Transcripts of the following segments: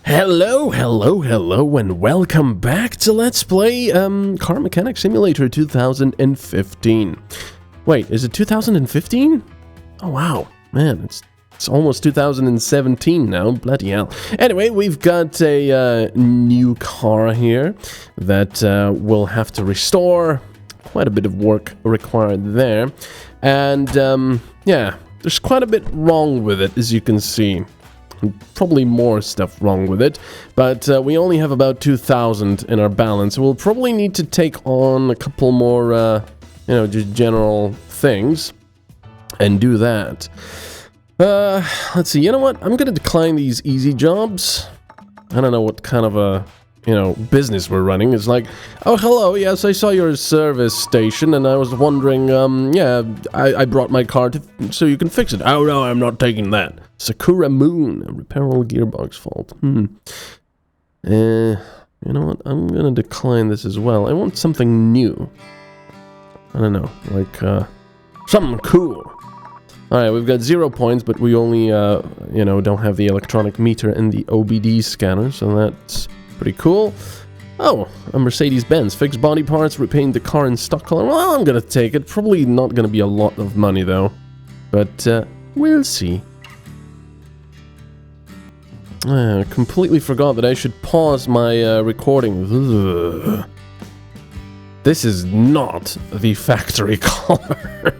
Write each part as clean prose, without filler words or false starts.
Hello, and welcome back to Let's Play Car Mechanic Simulator 2015. Wait, is it 2015? Oh wow, man, it's almost 2017 now, bloody hell. Anyway, we've got a new car here that we'll have to restore. Quite a bit of work required there. And yeah, there's quite a bit wrong with it, as you can see. Probably more stuff wrong with it, but we only have about 2,000 in our balance. We'll probably need to take on a couple more, just general things and do that. Let's see, you know what? I'm gonna decline these easy jobs. I don't know what kind of a, business we're running. It's like, oh, hello, yes, I saw your service station, and I was wondering, yeah, I brought my car so you can fix it. Oh, no, I'm not taking that. Sakura Moon, a repairable gearbox fault. You know what? I'm gonna decline this as well. I want something new. I don't know, like, something cool. Alright, we've got 0 points, but we only, don't have the electronic meter and the OBD scanner, so that's pretty cool. Oh, a Mercedes-Benz. Fix body parts, repaint the car in stock color. Well, I'm gonna take it. Probably not gonna be a lot of money, though. But, we'll see. I completely forgot that I should pause my recording. Ugh. This is not the factory color.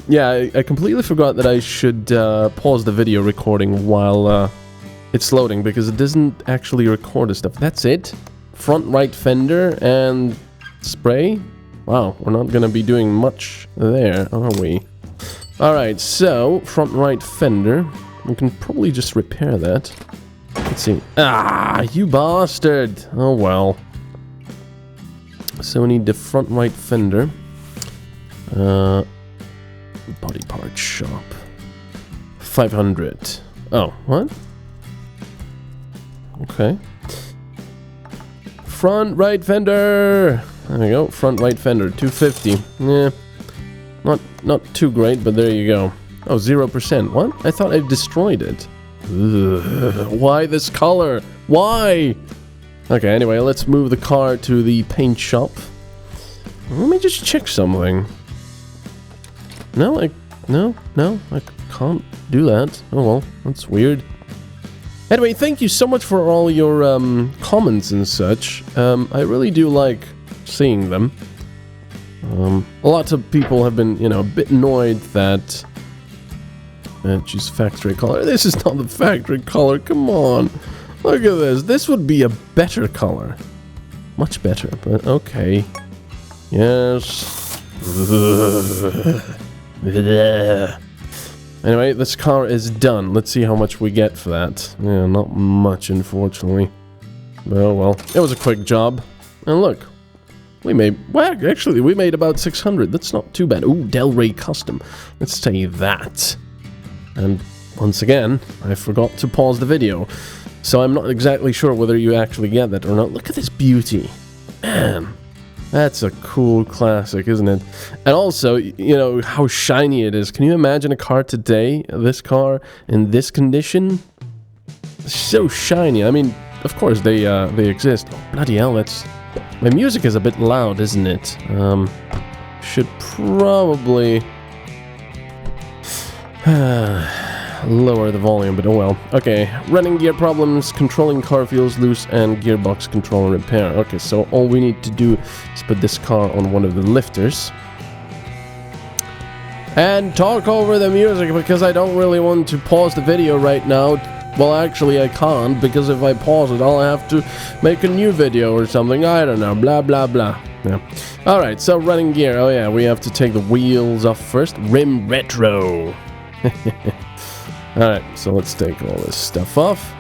Yeah, I completely forgot that I should pause the video recording while it's loading, because it doesn't actually record the stuff. That's it. Front right fender and spray. Wow, we're not gonna be doing much there, are we? Alright, so, front right fender. We can probably just repair that. Let's see. Ah, you bastard! Oh well. So we need the front right fender. Body part shop. 500. Oh, what? Okay. Front right fender! There we go, front right fender, 250. Yeah. Not too great, but there you go. Oh, 0%. What? I thought I destroyed it. Ugh, why this color? Why? Okay, anyway, let's move the car to the paint shop. Let me just check something. No, I can't do that. Oh well, that's weird. Anyway, thank you so much for all your comments and such. I really do like seeing them. Lots of people have been, a bit annoyed that choose factory color. This is not the factory color. Come on, look at this. This would be a better color, much better. But okay, yes. Anyway, this car is done. Let's see how much we get for that. Yeah, not much, unfortunately. Oh well, it was a quick job. And look, we made, well, actually, we made about 600. That's not too bad. Ooh, Del Rey Custom. Let's say that. And once again, I forgot to pause the video. So I'm not exactly sure whether you actually get that or not. Look at this beauty. Man. That's a cool classic, isn't it? And also, how shiny it is. Can you imagine a car today, this car, in this condition? It's so shiny. I mean, of course, they exist. Oh, bloody hell, that's... My music is a bit loud, isn't it? Should probably... lower the volume, but oh well. Okay, running gear problems, controlling car feels loose, and gearbox control and repair. Okay, so all we need to do is put this car on one of the lifters. And talk over the music, because I don't really want to pause the video right now. Well, actually I can't, because if I pause it, I'll have to make a new video or something. I don't know, blah blah blah. Yeah. Alright, so running gear. Oh yeah, we have to take the wheels off first. Rim retro. Alright, so let's take all this stuff off.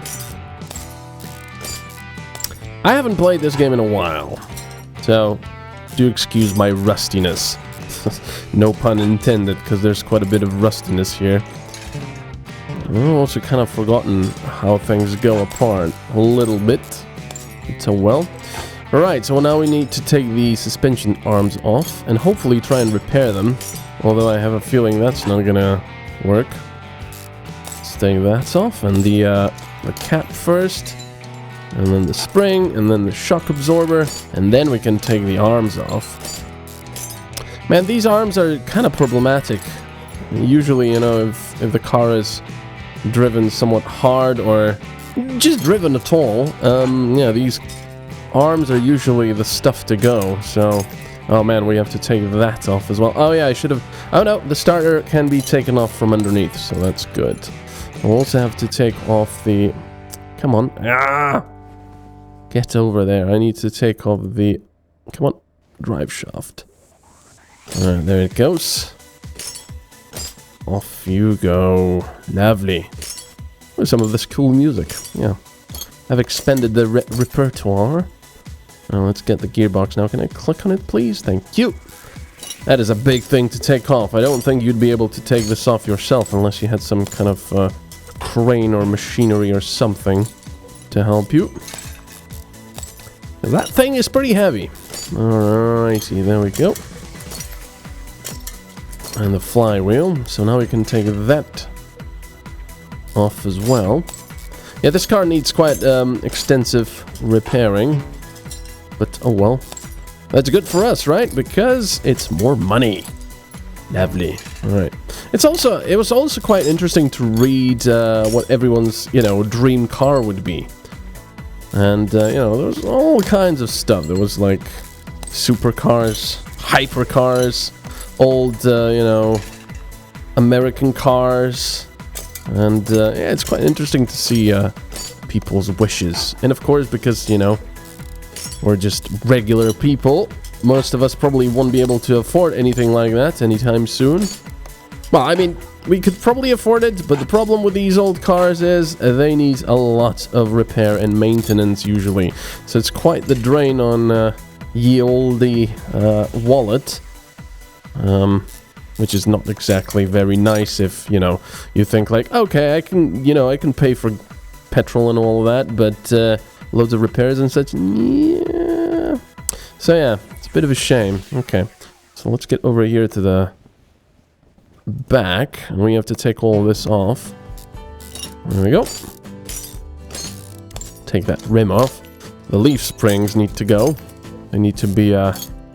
I haven't played this game in a while, so do excuse my rustiness. No pun intended, because there's quite a bit of rustiness here. I've also kind of forgotten how things go apart a little bit. So well. Alright, so now we need to take the suspension arms off and hopefully try and repair them. Although I have a feeling that's not gonna work. let's take that off, and the cap first, and then the spring, and then the shock absorber, and then we can take the arms off. Man, these arms are kind of problematic. Usually, you know, if the car is driven somewhat hard or just driven at all, yeah, these arms are usually the stuff to go, so... Oh man, we have to take that off as well. Oh yeah, I should have... Oh no, the starter can be taken off from underneath, so that's good. We'll also have to take off the... Come on. Ah! Get over there. I need to take off the... Come on. Drive shaft. Alright, there it goes. Off you go. Lovely. With some of this cool music. Yeah. I've expanded the repertoire. Now let's get the gearbox now. Can I click on it, please? Thank you. That is a big thing to take off. I don't think you'd be able to take this off yourself unless you had some kind of crane or machinery or something to help you. That thing is pretty heavy. Alrighty, there we go. And the flywheel. So now we can take that off as well. Yeah, this car needs quite extensive repairing. But, oh well. That's good for us, right? Because it's more money. Lovely. Alright. It was also quite interesting to read what everyone's, you know, dream car would be. And, you know, there was all kinds of stuff. There was, like, supercars, hypercars, old, you know, American cars. And, yeah, it's quite interesting to see people's wishes. And, of course, because, you know, we're just regular people. Most of us probably won't be able to afford anything like that anytime soon. Well, I mean, we could probably afford it, but the problem with these old cars is they need a lot of repair and maintenance usually. So it's quite the drain on ye olde wallet. Which is not exactly very nice if, you know, you think like, okay, I can pay for petrol and all of that, but loads of repairs and such, yeah. So yeah, it's a bit of a shame. Okay, so let's get over here to the back, and we have to take all this off. There we go. Take that rim off. The leaf springs need to go. They need to be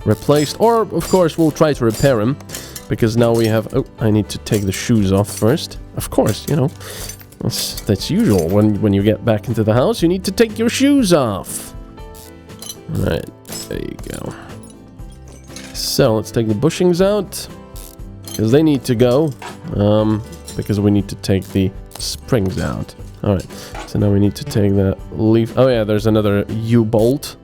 replaced, or of course we'll try to repair them, because now we have... Oh, I need to take the shoes off first. Of course, you know. That's usual. When you get back into the house, you need to take your shoes off. Alright, there you go. So, let's take the bushings out. Because they need to go. Because we need to take the springs out. Alright, so now we need to take the leaf... Oh yeah, there's another U-bolt.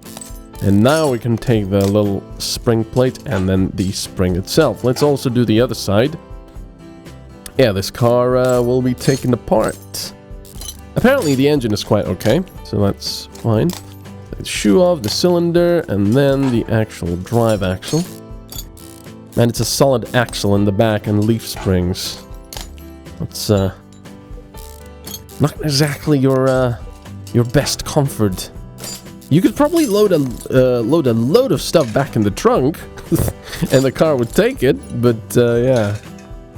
And now we can take the little spring plate and then the spring itself. Let's also do the other side. Yeah, this car will be taken apart. Apparently the engine is quite okay, so that's fine. Take the shoe off, the cylinder, and then the actual drive axle. And it's a solid axle in the back and leaf springs. That's not exactly your best comfort. You could probably load a load of stuff back in the trunk, and the car would take it, but yeah.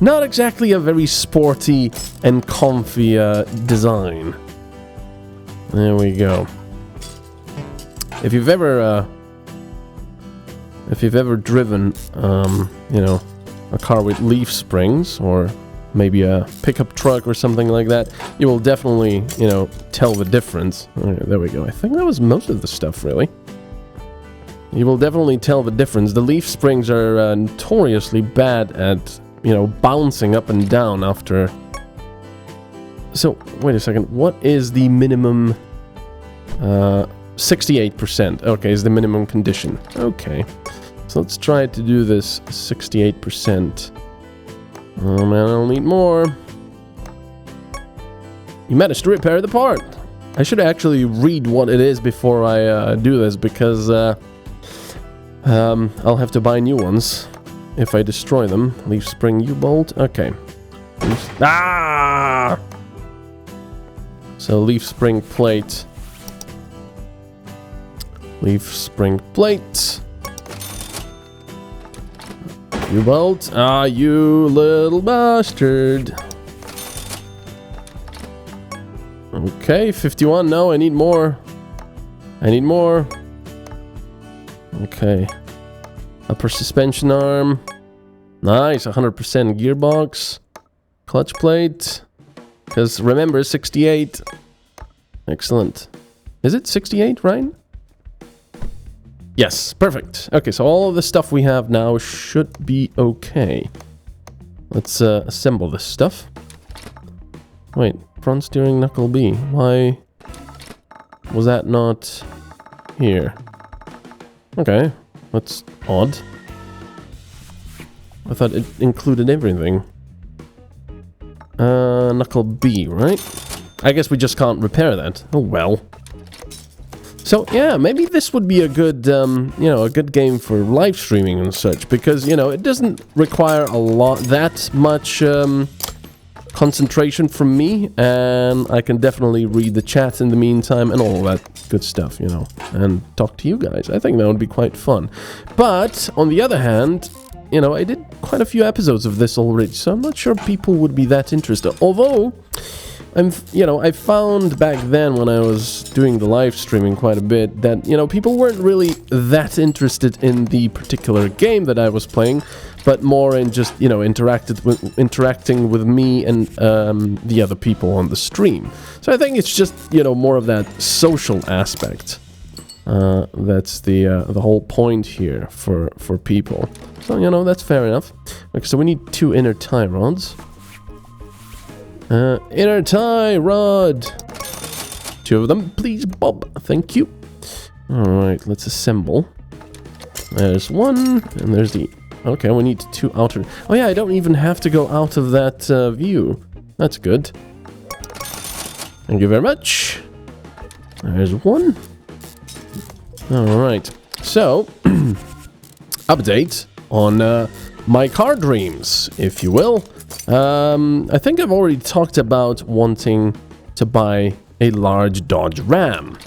Not exactly a very sporty and comfy design. There we go. If you've ever driven, you know, a car with leaf springs, or maybe a pickup truck or something like that, you will definitely, you know, tell the difference. Right, there we go. I think that was most of the stuff, really. You will definitely tell the difference. The leaf springs are notoriously bad at, you know, bouncing up and down after... So, wait a second. What is the minimum... 68%. Okay, is the minimum condition. Okay. So let's try to do this 68%. Oh man, I'll need more. You managed to repair the part. I should actually read what it is before I do this, because I'll have to buy new ones if I destroy them. Leaf spring U-bolt. Okay. Ah! So leaf spring plate. Leaf spring plate. U-bolt. Ah, you little bastard. Okay, 51. No, I need more. I need more. Okay. Upper suspension arm. Nice, 100% gearbox. Clutch plate. Because remember, 68. Excellent. Is it 68, right? Yes, perfect. Okay, so all of the stuff we have now should be okay. Let's assemble this stuff. Wait, front steering knuckle B. Why was that not here? Okay, that's odd. I thought it included everything. Knuckle B, right? I guess we just can't repair that. Oh well. So yeah, maybe this would be a good, you know, a good game for live streaming and such, because, you know, it doesn't require that much concentration from me, and I can definitely read the chat in the meantime and all that good stuff, you know, and talk to you guys. I think that would be quite fun. But on the other hand, you know, I did quite a few episodes of this already, so I'm not sure people would be that interested. Although, you know, I found back then when I was doing the live streaming quite a bit that, you know, people weren't really that interested in the particular game that I was playing, but more in just, you know, interacting with me and the other people on the stream. So I think it's just, you know, more of that social aspect. That's the whole point here for people. So, you know, that's fair enough. Okay, so we need 2 inner tie rods. Inner tie rod. 2 of them, please, Bob. Thank you. Alright, let's assemble. There's 1, and there's the... Okay, we need 2 outer... Oh yeah, I don't even have to go out of that view. That's good. Thank you very much. There's 1. Alright, so... update on my car dreams, if you will. I think I've already talked about wanting to buy a large Dodge Ram,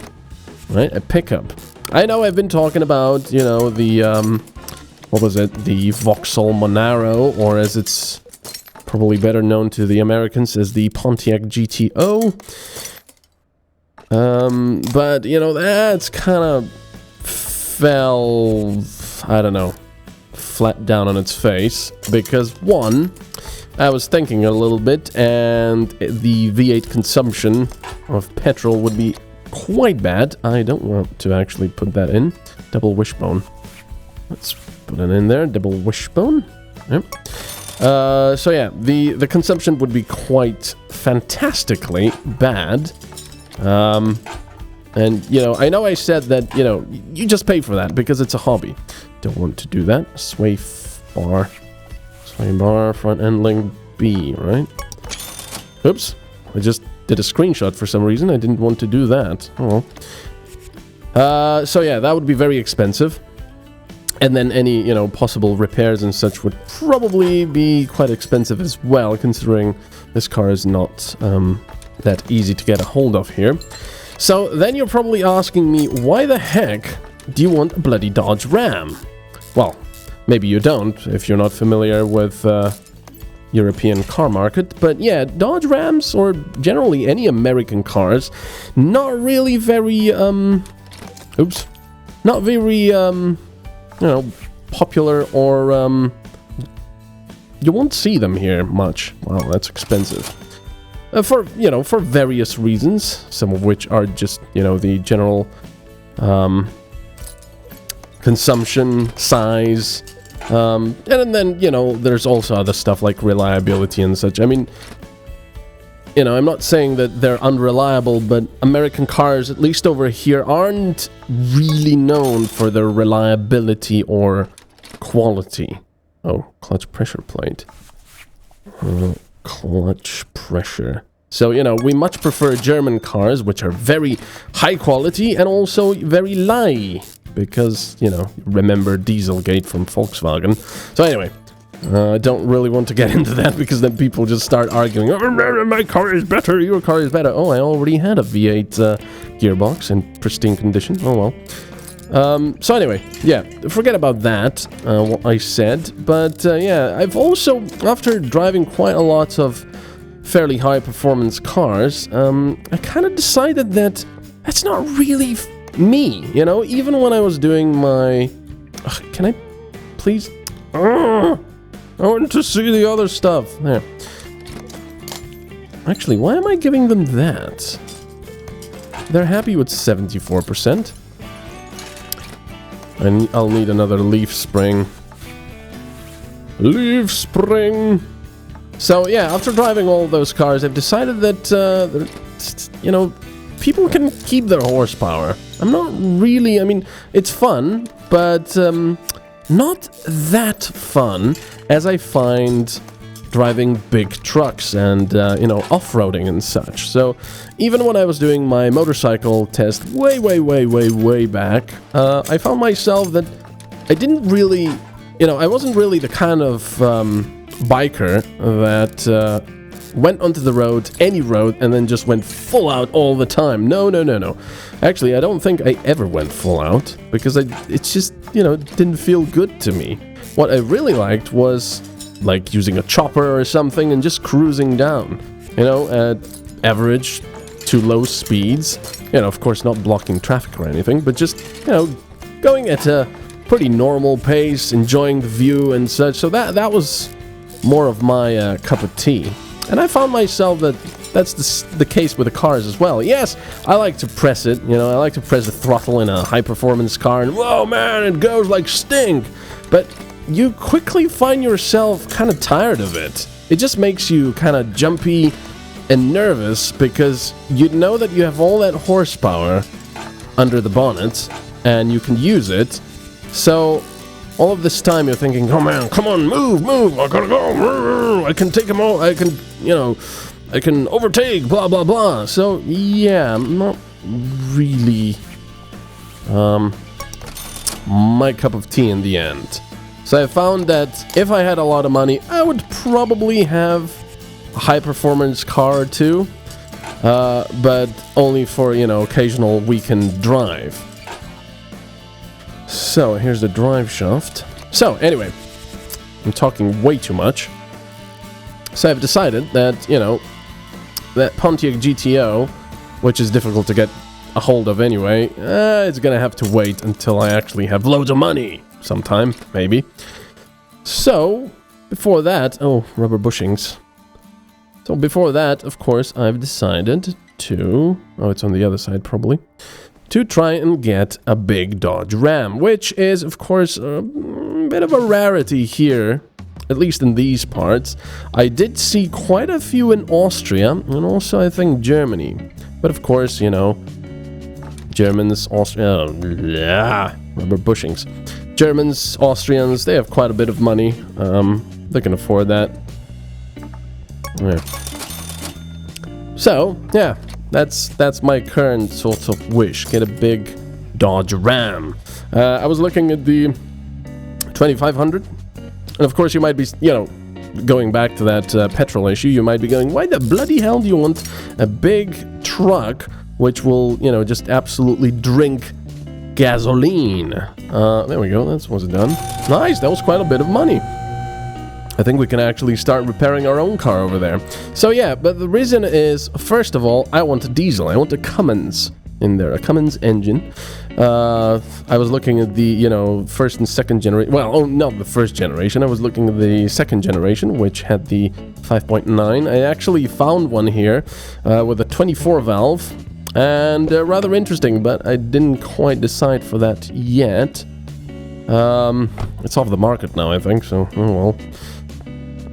right? A pickup. I know I've been talking about, you know, the, what was it? The Vauxhall Monaro, or as it's probably better known to the Americans as the Pontiac GTO. But, you know, that's kind of fell, I don't know, flat down on its face, because one, I was thinking a little bit, and the V8 consumption of petrol would be quite bad. I don't want to actually put that in. Double wishbone. Let's put it in there. Double wishbone. Yep. So yeah, the consumption would be quite fantastically bad. And, you know I said that, you know, you just pay for that because it's a hobby. Don't want to do that. Sway bar, front end link B, right? Oops. I just did a screenshot for some reason. I didn't want to do that. Oh well. So yeah, that would be very expensive. And then any, you know, possible repairs and such would probably be quite expensive as well, considering this car is not that easy to get a hold of here. So then you're probably asking me, why the heck do you want a bloody Dodge Ram? Well, maybe you don't, if you're not familiar with European car market. But yeah, Dodge Rams, or generally any American cars, not really very, not very, you know, popular, or, you won't see them here much. Wow, that's expensive. For, you know, for various reasons, some of which are just, you know, the general, consumption, size, and then, you know, there's also other stuff like reliability and such. I mean, you know, I'm not saying that they're unreliable, but American cars, at least over here, aren't really known for their reliability or quality. Oh, clutch pressure plate. Clutch pressure. So, you know, we much prefer German cars, which are very high quality and also very light. Because, you know, remember Dieselgate from Volkswagen. So anyway, I don't really want to get into that, because then people just start arguing, oh, my car is better, your car is better. Oh, I already had a V8 gearbox in pristine condition. Oh well. So anyway, yeah, forget about that, what I said. But yeah, I've also, after driving quite a lot of fairly high-performance cars, I kind of decided that that's not really me, you know? Even when I was doing my... can I please... I want to see the other stuff. There. Actually, why am I giving them that? They're happy with 74%. And I'll need another leaf spring. Leaf spring! So yeah, after driving all those cars, I've decided that, you know, people can keep their horsepower. I'm not really, I mean, it's fun, but not that fun as I find driving big trucks and, you know, off-roading and such. So even when I was doing my motorcycle test way back, I found myself that I didn't really, you know, I wasn't really the kind of biker that went onto the road, any road, and then just went full out all the time. No. Actually, I don't think I ever went full out, because it's just, you know, didn't feel good to me. What I really liked was like using a chopper or something and just cruising down, you know, at average to low speeds. You know, of course not blocking traffic or anything, but just, you know, going at a pretty normal pace, enjoying the view and such. So that was more of my cup of tea. And I found myself that that's the case with the cars as well. Yes, I like to press it, you know, I like to press the throttle in a high-performance car, and whoa, man, it goes like stink. But you quickly find yourself kind of tired of it. It just makes you kind of jumpy and nervous, because you know that you have all that horsepower under the bonnet, and you can use it. So all of this time you're thinking, oh man, come on, move, I gotta go, I can take them all, I can, you know, I can overtake, blah, blah, blah. So, yeah, not really my cup of tea in the end. So I found that if I had a lot of money, I would probably have a high-performance car or two, but only for, you know, occasional weekend drive. So, here's the drive shaft. So, anyway, I'm talking way too much. So I've decided that, you know, that Pontiac GTO, which is difficult to get a hold of anyway, it's gonna have to wait until I actually have loads of money sometime, maybe. So, before that... Oh, rubber bushings. So before that, of course, I've decided to... Oh, it's on the other side, probably. To try and get a big Dodge Ram, which is, of course, a bit of a rarity here, at least in these parts. I did see quite a few in Austria, and also, I think, Germany. But, of course, you know, Germans, Austria... rubber bushings. Germans, Austrians, they have quite a bit of money. They can afford that. Yeah. So, yeah, that's my current sort of wish. Get a big Dodge Ram. I was looking at the 2500. And of course, you might be, you know, going back to that petrol issue, you might be going, why the bloody hell do you want a big truck which will, you know, just absolutely drink gasoline? There we go, that was done. Nice, that was quite a bit of money. I think we can actually start repairing our own car over there. So yeah, but the reason is, first of all, I want a diesel. I want a Cummins in there, a Cummins engine. I was looking at the, you know, first and second generation. Well, oh, not the first generation. I was looking at the second generation, which had the 5.9. I actually found one here with a 24 valve. And rather interesting, but I didn't quite decide for that yet. It's off the market now, I think, so, oh well.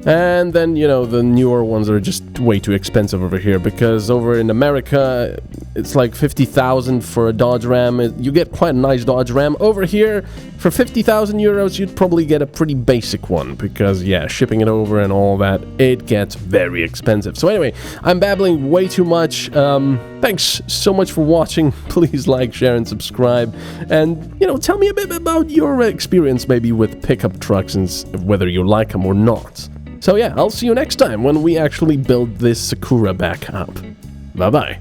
And then, you know, the newer ones are just way too expensive over here, because over in America, it's like 50,000 for a Dodge Ram. You get quite a nice Dodge Ram. Over here, for 50,000 euros, you'd probably get a pretty basic one, because, yeah, shipping it over and all that, it gets very expensive. So anyway, I'm babbling way too much. Thanks so much for watching. Please like, share, and subscribe. And, you know, tell me a bit about your experience maybe with pickup trucks and whether you like them or not. So yeah, I'll see you next time when we actually build this Sakura back up. Bye-bye.